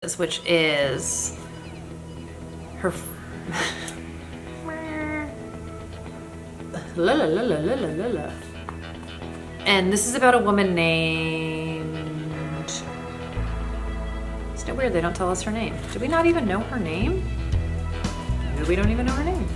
Places, which is her la la la la la la la la. And this is about a woman named... Isn't it weird they don't tell us her name? Do we not even know her name? Maybe we don't even know her name.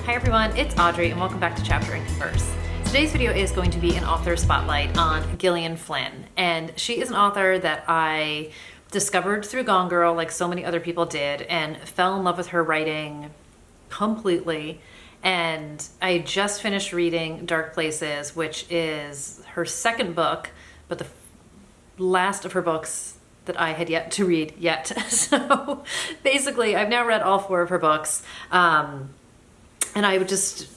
Hi everyone, it's Audrey and welcome back to Chapter and Converse. Today's video is going to be an author spotlight on Gillian Flynn. And she is an author that I discovered through Gone Girl, like so many other people did, and fell in love with her writing completely. And I just finished reading Dark Places, which is her second book, but the last of her books that I had yet to read yet. So basically, I've now read all 4 of her books. And I would just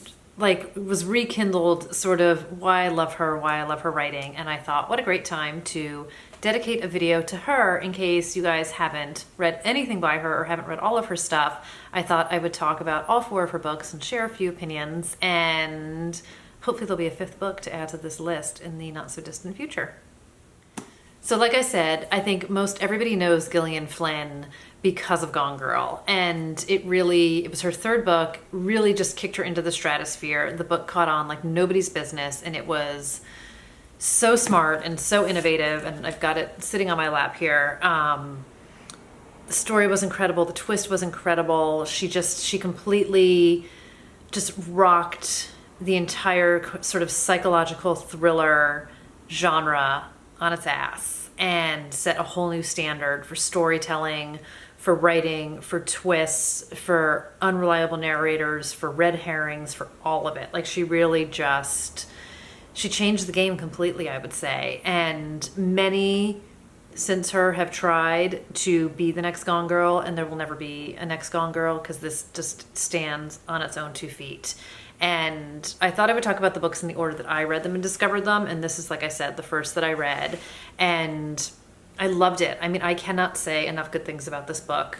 was rekindled sort of why I love her writing. And I thought, what a great time to dedicate a video to her in case you guys haven't read anything by her or haven't read all of her stuff. I thought I would talk about all 4 of her books and share a few opinions, and hopefully there'll be a 5th book to add to this list in the not so distant future. So like I said, I think most everybody knows Gillian Flynn because of Gone Girl. And it was her 3rd book, really just kicked her into the stratosphere. The book caught on like nobody's business, and it was so smart and so innovative. And I've got it sitting on my lap here. The story was incredible. The twist was incredible. She completely just rocked the entire sort of psychological thriller genre on its ass and set a whole new standard for storytelling, for writing, for twists, for unreliable narrators, for red herrings, for all of it. Like she changed the game completely, I would say. And many since her have tried to be the next Gone Girl, and there will never be a next Gone Girl because this just stands on its own 2 feet. And I thought I would talk about the books in the order that I read them and discovered them. And this is, like I said, the first that I read. And I loved it. I mean, I cannot say enough good things about this book.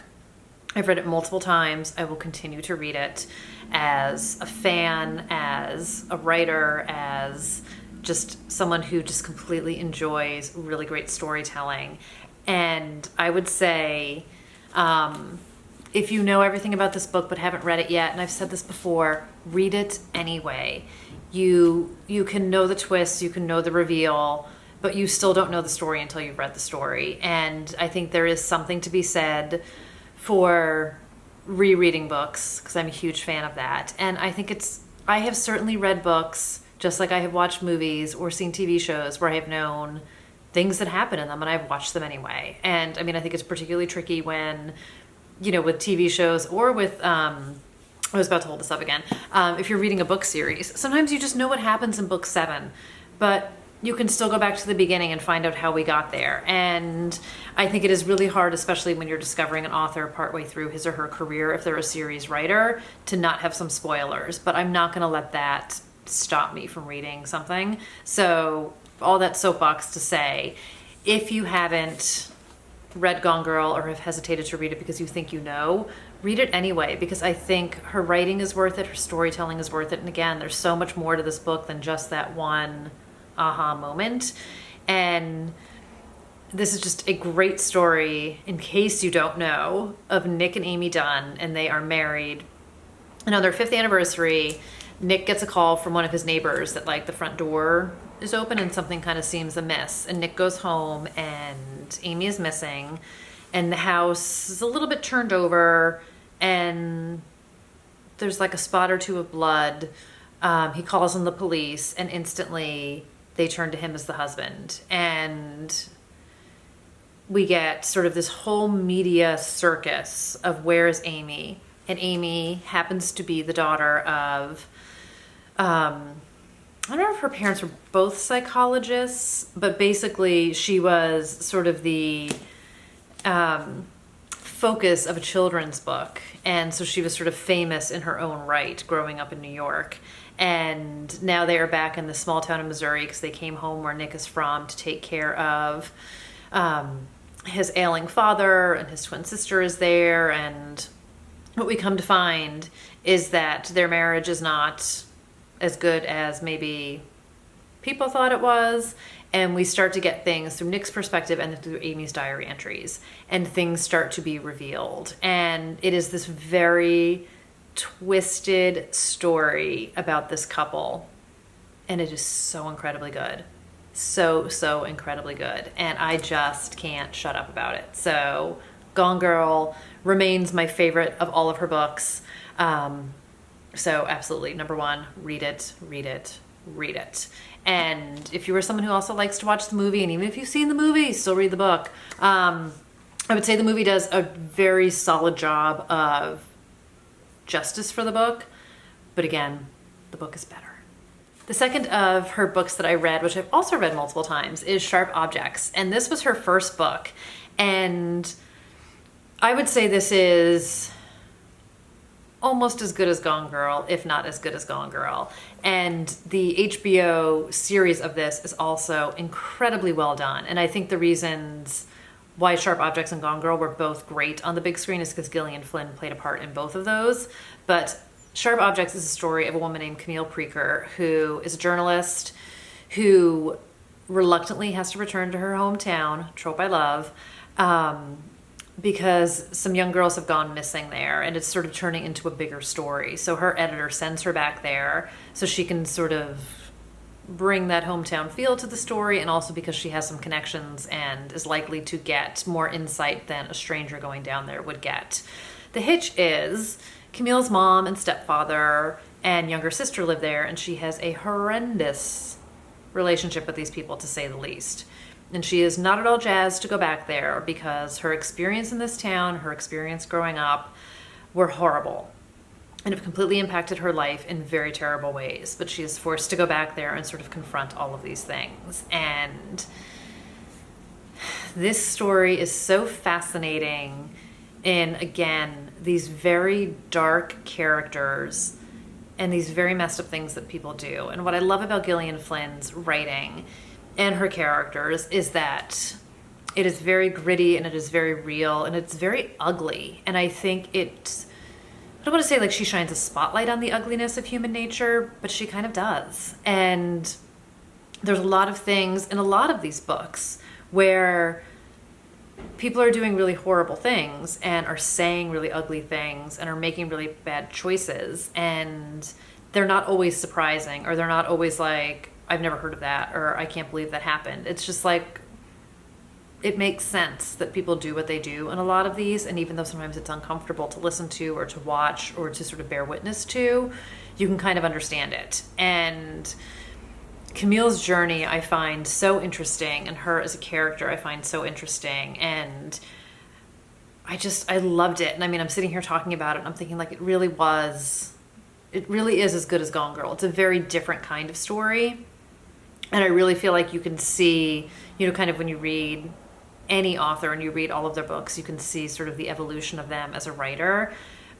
I've read it multiple times. I will continue to read it as a fan, as a writer, as just someone who just completely enjoys really great storytelling. And I would say, if you know everything about this book but haven't read it yet, and I've said this before, read it anyway. You can know the twists, you can know the reveal, but you still don't know the story until you've read the story. And I think there is something to be said for rereading books, because I'm a huge fan of that. And I think I have certainly read books, just like I have watched movies or seen TV shows where I have known things that happen in them and I've watched them anyway. And I mean, I think it's particularly tricky when, with TV shows or with, I was about to hold this up again. If you're reading a book series, sometimes you just know what happens in book 7, but you can still go back to the beginning and find out how we got there. And I think it is really hard, especially when you're discovering an author partway through his or her career, if they're a series writer, to not have some spoilers. But I'm not going to let that stop me from reading something. So all that soapbox to say, if you haven't read Gone Girl or have hesitated to read it because you think read it anyway, because I think her writing is worth it, her storytelling is worth it. And again, there's so much more to this book than just that one aha moment. And this is just a great story, in case you don't know, of Nick and Amy Dunn, and they are married. And on their 5th anniversary, Nick gets a call from one of his neighbors that the front door is open and something kind of seems amiss. And Nick goes home and Amy is missing, and the house is a little bit turned over, and there's a spot or 2 of blood. He calls on the police, and instantly they turn to him as the husband. And we get sort of this whole media circus of where is Amy? And Amy happens to be the daughter of, I don't know if her parents were both psychologists, but basically she was sort of the focus of a children's book. And so she was sort of famous in her own right growing up in New York. And now they are back in the small town of Missouri because they came home where Nick is from to take care of his ailing father, and his twin sister is there. And what we come to find is that their marriage is not as good as maybe people thought it was, and we start to get things through Nick's perspective and through Amy's diary entries, and things start to be revealed. And it is this very twisted story about this couple, and it is so incredibly good. So incredibly good. And I just can't shut up about it. So Gone Girl remains my favorite of all of her books. So absolutely, number one, read it, read it, read it. And if you are someone who also likes to watch the movie, and even if you've seen the movie, still read the book. I would say the movie does a very solid job of justice for the book. But again, the book is better. The second of her books that I read, which I've also read multiple times, is Sharp Objects. And this was her first book. And I would say this is almost as good as Gone Girl, if not as good as Gone Girl. And the HBO series of this is also incredibly well done. And I think the reasons why Sharp Objects and Gone Girl were both great on the big screen is because Gillian Flynn played a part in both of those. But Sharp Objects is a story of a woman named Camille Preaker, who is a journalist who reluctantly has to return to her hometown, trope I love, because some young girls have gone missing there, and it's sort of turning into a bigger story. So her editor sends her back there so she can sort of bring that hometown feel to the story, and also because she has some connections and is likely to get more insight than a stranger going down there would get. The hitch is Camille's mom and stepfather and younger sister live there, and she has a horrendous relationship with these people, to say the least. And she is not at all jazzed to go back there because her experience in this town, her experience growing up, were horrible and have completely impacted her life in very terrible ways. But she is forced to go back there and sort of confront all of these things. And this story is so fascinating in, again, these very dark characters and these very messed up things that people do. And what I love about Gillian Flynn's writing and her characters is that it is very gritty, and it is very real, and it's very ugly. And I think I don't want to say like she shines a spotlight on the ugliness of human nature, but she kind of does. And there's a lot of things in a lot of these books where people are doing really horrible things and are saying really ugly things and are making really bad choices, and they're not always surprising, or they're not always like, I've never heard of that, or I can't believe that happened. It's just like, it makes sense that people do what they do in a lot of these, and even though sometimes it's uncomfortable to listen to or to watch or to sort of bear witness to, you can kind of understand it. And Camille's journey I find so interesting, and her as a character I find so interesting, and I loved it. And I mean, I'm sitting here talking about it and I'm thinking like it really is as good as Gone Girl. It's a very different kind of story, and I really feel like you can see, kind of when you read any author and you read all of their books, you can see sort of the evolution of them as a writer.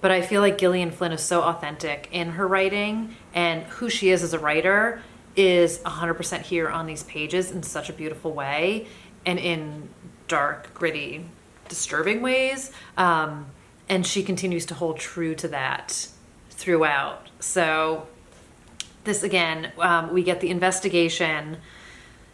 But I feel like Gillian Flynn is so authentic in her writing, and who she is as a writer is 100% here on these pages in such a beautiful way, and in dark, gritty, disturbing ways. And she continues to hold true to that throughout. So this, again, we get the investigation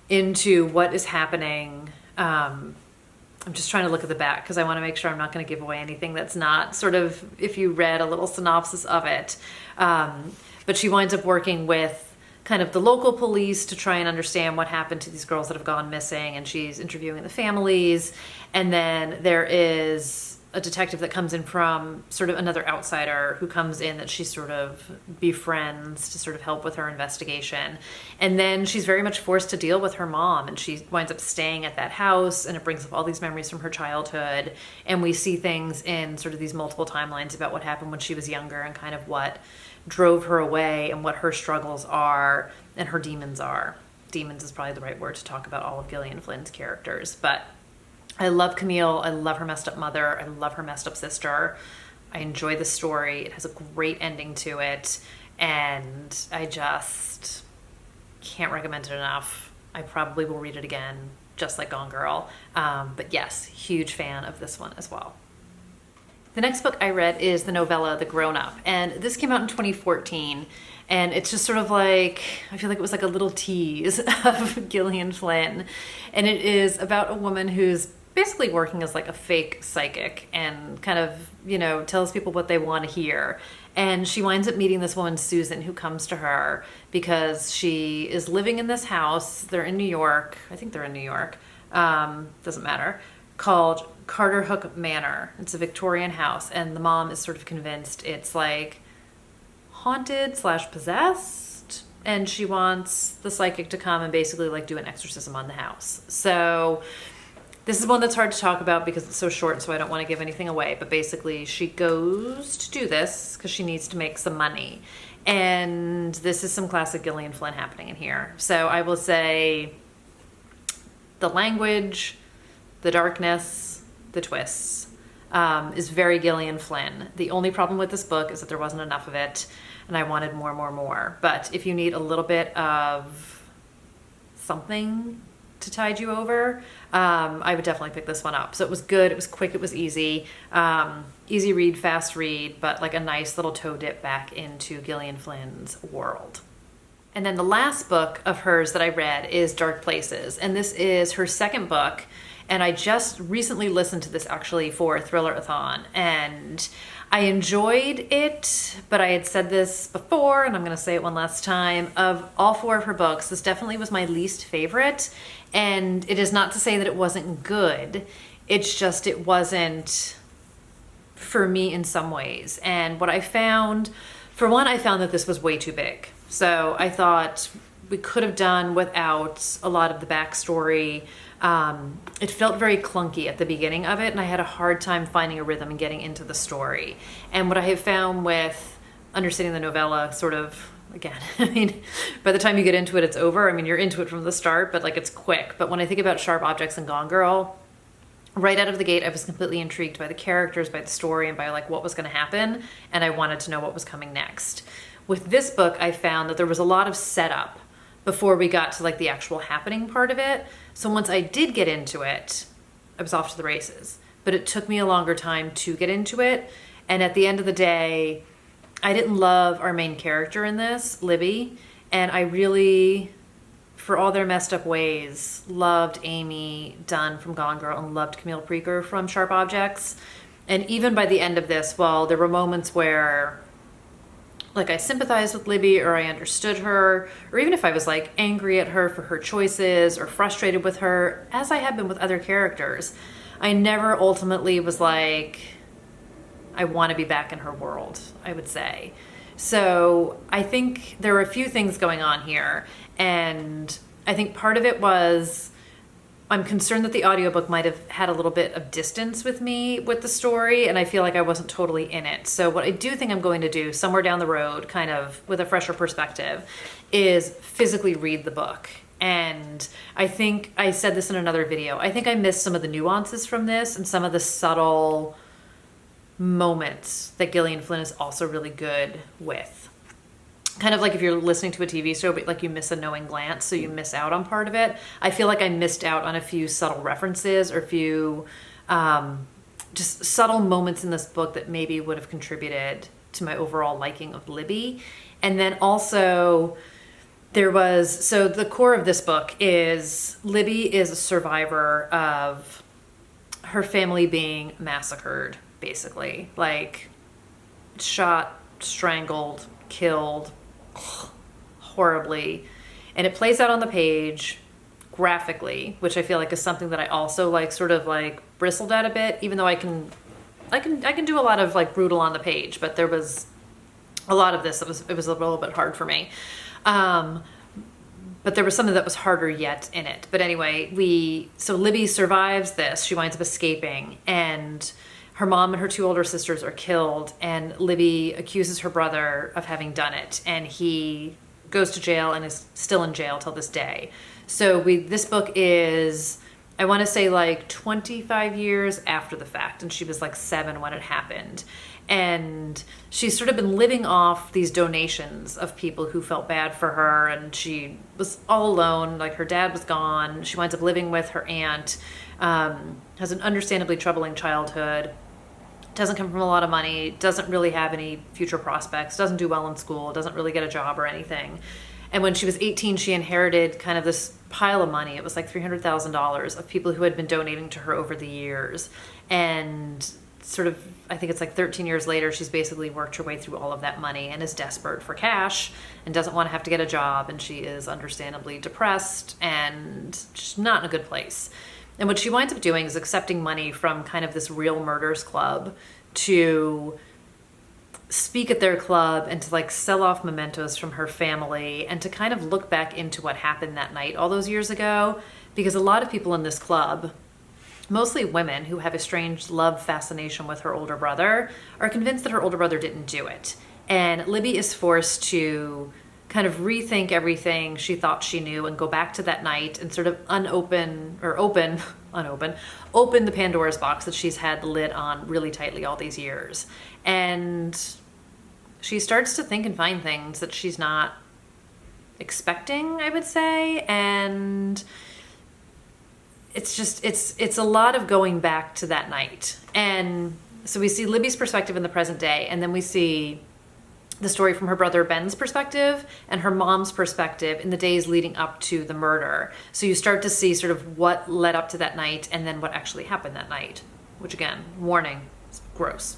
into what is happening. I'm just trying to look at the back because I want to make sure I'm not going to give away anything that's not sort of, if you read a little synopsis of it. But she winds up working with kind of the local police to try and understand what happened to these girls that have gone missing, and she's interviewing the families. And then there is a detective that comes in from sort of another outsider who comes in that she sort of befriends to sort of help with her investigation. And then she's very much forced to deal with her mom, and she winds up staying at that house, and it brings up all these memories from her childhood. And we see things in sort of these multiple timelines about what happened when she was younger, and kind of what drove her away, and what her struggles are and her demons are. Demons is probably the right word to talk about all of Gillian Flynn's characters. But I love Camille. I love her messed up mother. I love her messed up sister. I enjoy the story. It has a great ending to it. And I just can't recommend it enough. I probably will read it again, just like Gone Girl. But yes, huge fan of this one as well. The next book I read is the novella The Grown Up. And this came out in 2014. And it's just sort of like, I feel like it was like a little tease of Gillian Flynn. And it is about a woman who's basically working as like a fake psychic and kind of, you know, tells people what they want to hear. And she winds up meeting this woman, Susan, who comes to her because she is living in this house. They're in New York. I think they're in New York. Doesn't matter. Called Carter Hook Manor. It's a Victorian house. And the mom is sort of convinced it's like haunted / possessed, and she wants the psychic to come and basically like do an exorcism on the house. So this is one that's hard to talk about because it's so short, so I don't want to give anything away, but basically she goes to do this because she needs to make some money, and this is some classic Gillian Flynn happening in here. So I will say the language, the darkness, the twists is very Gillian Flynn. The only problem with this book is that there wasn't enough of it, and I wanted more. But if you need a little bit of something to tide you over, I would definitely pick this one up. So it was good, it was quick, it was easy. Easy read, fast read, but like a nice little toe dip back into Gillian Flynn's world. And then the last book of hers that I read is Dark Places, and this is her second book. And I just recently listened to this actually for Thriller-a-thon, and I enjoyed it, but I had said this before, and I'm going to say it one last time. Of all 4 of her books, this definitely was my least favorite, and it is not to say that it wasn't good. It's just it wasn't for me in some ways. And what I found, for one, I found that this was way too big. So I thought we could have done without a lot of the backstory. It felt very clunky at the beginning of it, and I had a hard time finding a rhythm and getting into the story. And what I have found with understanding the novella, sort of, again, I mean, by the time you get into it, it's over. I mean, you're into it from the start, but like it's quick. But when I think about Sharp Objects and Gone Girl, right out of the gate, I was completely intrigued by the characters, by the story, and by like what was going to happen, and I wanted to know what was coming next. With this book, I found that there was a lot of setup before we got to like the actual happening part of it. So once I did get into it, I was off to the races. But it took me a longer time to get into it. And at the end of the day, I didn't love our main character in this, Libby. And I really, for all their messed up ways, loved Amy Dunn from Gone Girl and loved Camille Preaker from Sharp Objects. And even by the end of this, while there were moments where like I sympathized with Libby, or I understood her, or even if I was like angry at her for her choices or frustrated with her, as I have been with other characters, I never ultimately was like, I want to be back in her world, I would say. So I think there were a few things going on here, and I think part of it was I'm concerned that the audiobook might have had a little bit of distance with me with the story, and I feel like I wasn't totally in it. So what I do think I'm going to do somewhere down the road, kind of with a fresher perspective, is physically read the book. And I think I said this in another video, I think I missed some of the nuances from this and some of the subtle moments that Gillian Flynn is also really good with. Kind of like if you're listening to a TV show, but like you miss a knowing glance, so you miss out on part of it. I feel like I missed out on a few subtle references or a few just subtle moments in this book that maybe would have contributed to my overall liking of Libby. And then also so the core of this book is Libby is a survivor of her family being massacred, basically. Like shot, strangled, killed, horribly, and it plays out on the page graphically, which I feel like is something that I also like sort of like bristled at a bit, even though I can do a lot of like brutal on the page, but there was a lot of this that it was a little bit hard for me. But there was something that was harder yet in it. But anyway, so Libby survives this. She winds up escaping, and her mom and her 2 older sisters are killed, and Libby accuses her brother of having done it, and he goes to jail and is still in jail till this day. So this book is, I want to say like 25 years after the fact, and she was like 7 when it happened. And she's sort of been living off these donations of people who felt bad for her, and she was all alone, like her dad was gone. She winds up living with her aunt, has an understandably troubling childhood. doesn't come from a lot of money, doesn't really have any future prospects, doesn't do well in school, doesn't really get a job or anything. And when she was 18, she inherited kind of this pile of money. It was like $300,000 of people who had been donating to her over the years. And sort of, I think it's like 13 years later, she's basically worked her way through all of that money and is desperate for cash and doesn't want to have to get a job. And she is understandably depressed and just not in a good place. And what she winds up doing is accepting money from kind of this real murders club to speak at their club and to like sell off mementos from her family and to kind of look back into what happened that night all those years ago. Because a lot of people in this club, mostly women who have a strange love fascination with her older brother, are convinced that her older brother didn't do it. And Libby is forced to kind of rethink everything she thought she knew and go back to that night and sort of open the Pandora's box that she's had the lid on really tightly all these years. And she starts to think and find things that she's not expecting, I would say. And it's just, it's a lot of going back to that night. And so we see Libby's perspective in the present day, and then we see the story from her brother Ben's perspective and her mom's perspective in the days leading up to the murder. So you start to see sort of what led up to that night and then what actually happened that night, which again, warning, it's gross.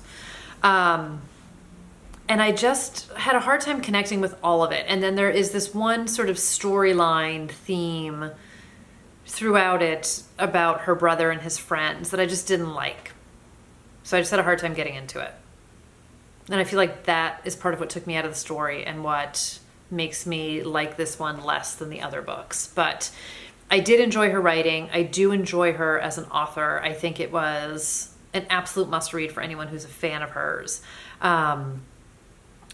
And I just had a hard time connecting with all of it. And then there is this one sort of storyline theme throughout it about her brother and his friends that I just didn't like. So I just had a hard time getting into it. And I feel like that is part of what took me out of the story and what makes me like this one less than the other books. But I did enjoy her writing. I do enjoy her as an author. I think it was an absolute must read for anyone who's a fan of hers.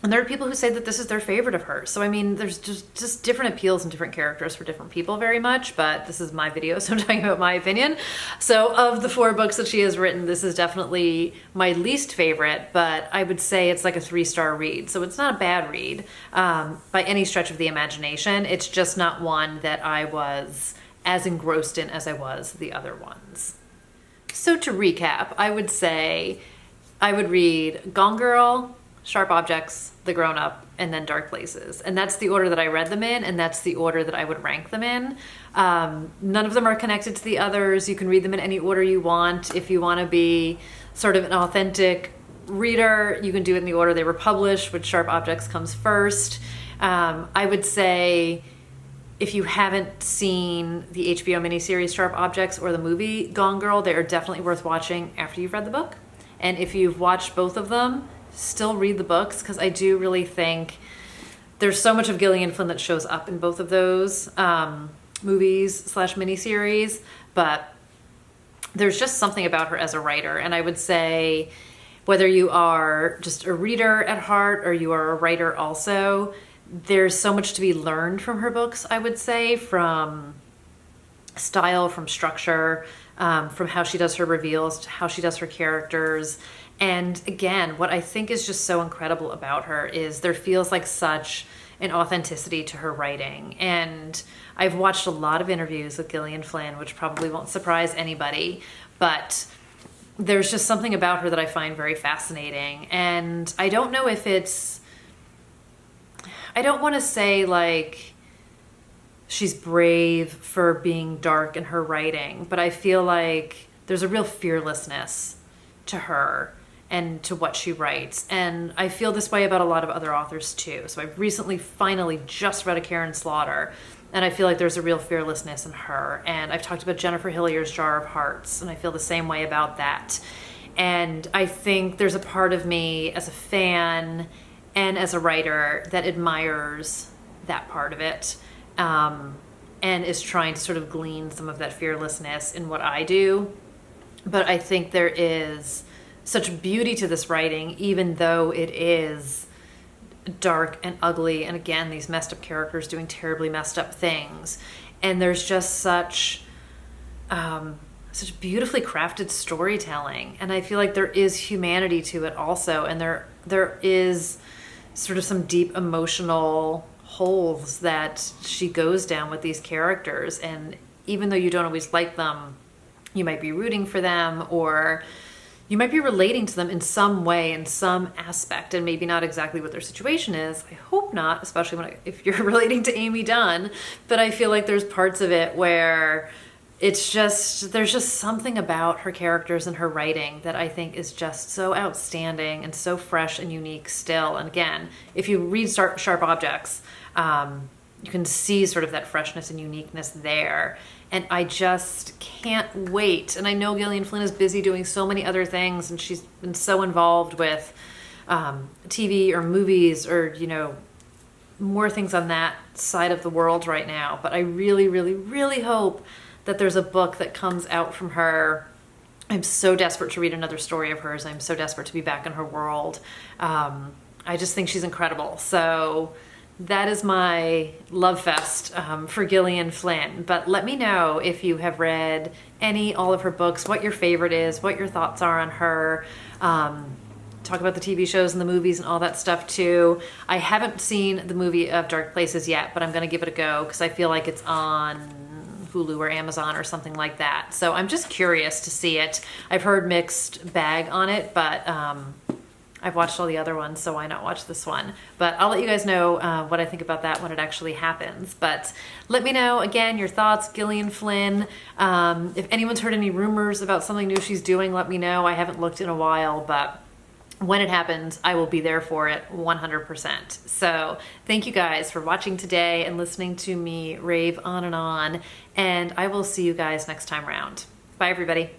And there are people who say that this is their favorite of hers. So, I mean, there's just different appeals and different characters for different people very much, but this is my video, so I'm talking about my opinion. So of the 4 books that she has written, this is definitely my least favorite, but I would say it's like a 3-star read. So it's not a bad read by any stretch of the imagination. It's just not one that I was as engrossed in as I was the other ones. So to recap, I would say I would read Gone Girl, Sharp Objects, The Grown Up, and then Dark Places. And that's the order that I read them in, and that's the order that I would rank them in. None of them are connected to the others. You can read them in any order you want. If you want to be sort of an authentic reader, you can do it in the order they were published, which Sharp Objects comes first. I would say if you haven't seen the HBO miniseries Sharp Objects or the movie Gone Girl, they are definitely worth watching after you've read the book. And if you've watched both of them, still read the books, because I do really think there's so much of Gillian Flynn that shows up in both of those movies / miniseries, but there's just something about her as a writer. And I would say whether you are just a reader at heart or you are a writer also, there's so much to be learned from her books, I would say, from style, from structure, from how she does her reveals to how she does her characters. And again, what I think is just so incredible about her is there feels like such an authenticity to her writing. And I've watched a lot of interviews with Gillian Flynn, which probably won't surprise anybody, but there's just something about her that I find very fascinating. And I don't know if I don't want to say like she's brave for being dark in her writing, but I feel like there's a real fearlessness to her and to what she writes. And I feel this way about a lot of other authors too. So I've recently finally just read a Karen Slaughter, and I feel like there's a real fearlessness in her. And I've talked about Jennifer Hillier's Jar of Hearts, and I feel the same way about that. And I think there's a part of me as a fan and as a writer that admires that part of it, and is trying to sort of glean some of that fearlessness in what I do. But I think there is such beauty to this writing, even though it is dark and ugly, and again, these messed up characters doing terribly messed up things. And there's just such beautifully crafted storytelling, and I feel like there is humanity to it also, and there is sort of some deep emotional holes that she goes down with these characters. And even though you don't always like them, you might be rooting for them, or you might be relating to them in some way, in some aspect, and maybe not exactly what their situation is. I hope not, especially if you're relating to Amy Dunn. But I feel like there's parts of it where there's just something about her characters and her writing that I think is just so outstanding and so fresh and unique still. And again, if you read Sharp Objects, you can see sort of that freshness and uniqueness there. And I just can't wait. And I know Gillian Flynn is busy doing so many other things, and she's been so involved with TV or movies or, more things on that side of the world right now. But I really, really, really hope that there's a book that comes out from her. I'm so desperate to read another story of hers. I'm so desperate to be back in her world. I just think she's incredible. So that is my love fest for Gillian Flynn. But let me know if you have read all of her books, what your favorite is, what your thoughts are on her. Talk about the TV shows and the movies and all that stuff too. I haven't seen the movie of Dark Places yet, but I'm going to give it a go because I feel like it's on Hulu or Amazon or something like that. So I'm just curious to see it. I've heard mixed bag on it, but I've watched all the other ones, so why not watch this one? But I'll let you guys know what I think about that when it actually happens. But let me know, again, your thoughts, Gillian Flynn. If anyone's heard any rumors about something new she's doing, let me know. I haven't looked in a while, but when it happens, I will be there for it 100%. So thank you guys for watching today and listening to me rave on, and I will see you guys next time around. Bye, everybody.